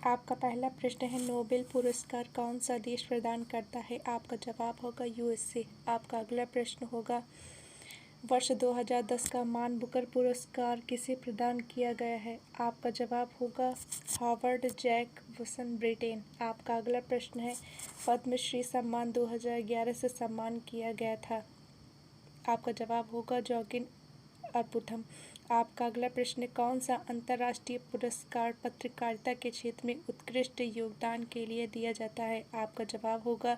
आपका पहला प्रश्न है, नोबेल पुरस्कार कौन सा देश प्रदान करता है? आपका जवाब होगा यूएसए। आपका अगला प्रश्न होगा, वर्ष 2010 का मान बुकर पुरस्कार किसे प्रदान किया गया है? आपका जवाब होगा हॉवर्ड जैकसन, ब्रिटेन। आपका अगला प्रश्न है, पद्मश्री सम्मान 2011 से सम्मान किया गया था। आपका जवाब होगा जोगिन अर्बुथम। आपका अगला प्रश्न, कौन सा अंतर्राष्ट्रीय पुरस्कार पत्रकारिता के क्षेत्र में उत्कृष्ट योगदान के लिए दिया जाता है? आपका जवाब होगा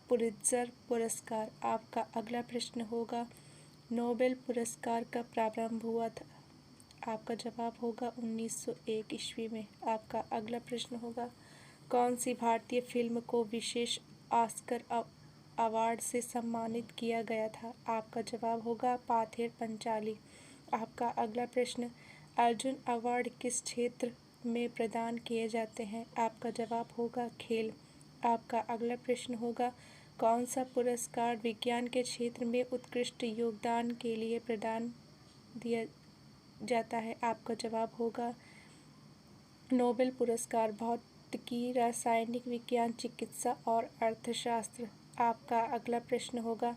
पुलित्जर पुरस्कार। आपका अगला प्रश्न होगा, नोबेल पुरस्कार कब प्रारंभ हुआ था? आपका जवाब होगा 1901 ईस्वी में। आपका अगला प्रश्न होगा, कौन सी भारतीय फिल्म को विशेष ऑस्कर अवार्ड से सम्मानित किया गया था? आपका जवाब होगा पाथेर पंचाली। आपका अगला प्रश्न, अर्जुन अवार्ड किस क्षेत्र में प्रदान किए जाते हैं? आपका जवाब होगा खेल। आपका अगला प्रश्न होगा, कौन सा पुरस्कार विज्ञान के क्षेत्र में उत्कृष्ट योगदान के लिए प्रदान दिया जाता है? आपका जवाब होगा नोबेल पुरस्कार भौतिकी, रासायनिक विज्ञान, चिकित्सा और अर्थशास्त्र। आपका अगला प्रश्न होगा,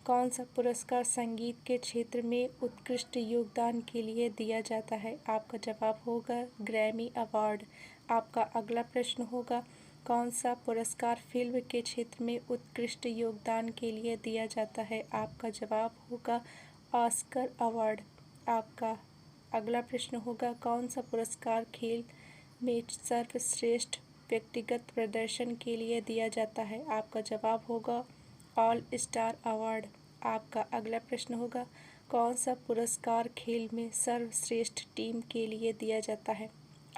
कौन सा पुरस्कार संगीत के क्षेत्र में उत्कृष्ट योगदान के लिए दिया जाता है? आपका जवाब होगा ग्रैमी अवार्ड। आपका अगला प्रश्न होगा, कौन सा पुरस्कार फिल्म के क्षेत्र में उत्कृष्ट योगदान के लिए दिया जाता है? आपका जवाब होगा ऑस्कर अवार्ड। आपका अगला प्रश्न होगा, कौन सा पुरस्कार खेल में सर्वश्रेष्ठ व्यक्तिगत प्रदर्शन के लिए दिया जाता है? आपका जवाब होगा ऑल स्टार अवार्ड। आपका अगला प्रश्न होगा, कौन सा पुरस्कार खेल में सर्वश्रेष्ठ टीम के लिए दिया जाता है?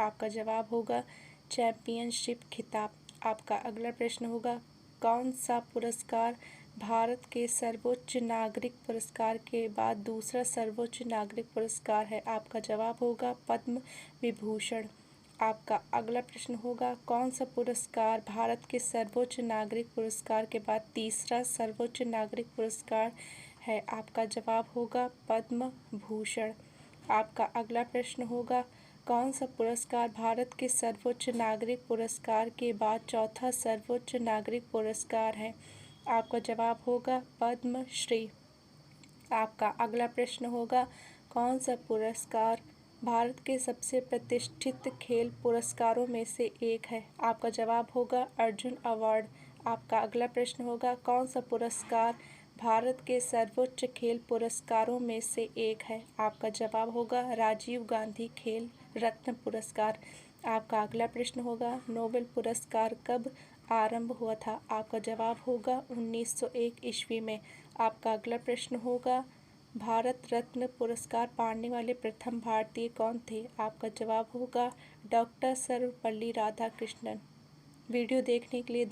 आपका जवाब होगा चैंपियनशिप खिताब। आपका अगला प्रश्न होगा, कौन सा पुरस्कार भारत के सर्वोच्च नागरिक पुरस्कार के बाद दूसरा सर्वोच्च नागरिक पुरस्कार है? आपका जवाब होगा पद्म विभूषण। आपका अगला प्रश्न होगा, कौन सा पुरस्कार भारत के सर्वोच्च नागरिक पुरस्कार के बाद तीसरा सर्वोच्च नागरिक पुरस्कार है? आपका जवाब होगा पद्म भूषण। आपका अगला प्रश्न होगा, कौन सा पुरस्कार भारत के सर्वोच्च नागरिक पुरस्कार के बाद चौथा सर्वोच्च नागरिक पुरस्कार है? आपका जवाब होगा पद्म श्री। आपका अगला प्रश्न होगा, कौन सा पुरस्कार भारत के सबसे प्रतिष्ठित खेल पुरस्कारों में से एक है? आपका जवाब होगा अर्जुन अवार्ड। आपका अगला प्रश्न होगा, कौन सा पुरस्कार भारत के सर्वोच्च खेल पुरस्कारों में से एक है? आपका जवाब होगा राजीव गांधी खेल रत्न पुरस्कार। आपका अगला प्रश्न होगा, नोबेल पुरस्कार कब आरंभ हुआ था? आपका जवाब होगा 1901 ईस्वी में। आपका अगला प्रश्न होगा, भारत रत्न पुरस्कार पाने वाले प्रथम भारतीय कौन थे? आपका जवाब होगा डॉक्टर सर्वपल्ली राधाकृष्णन। वीडियो देखने के लिए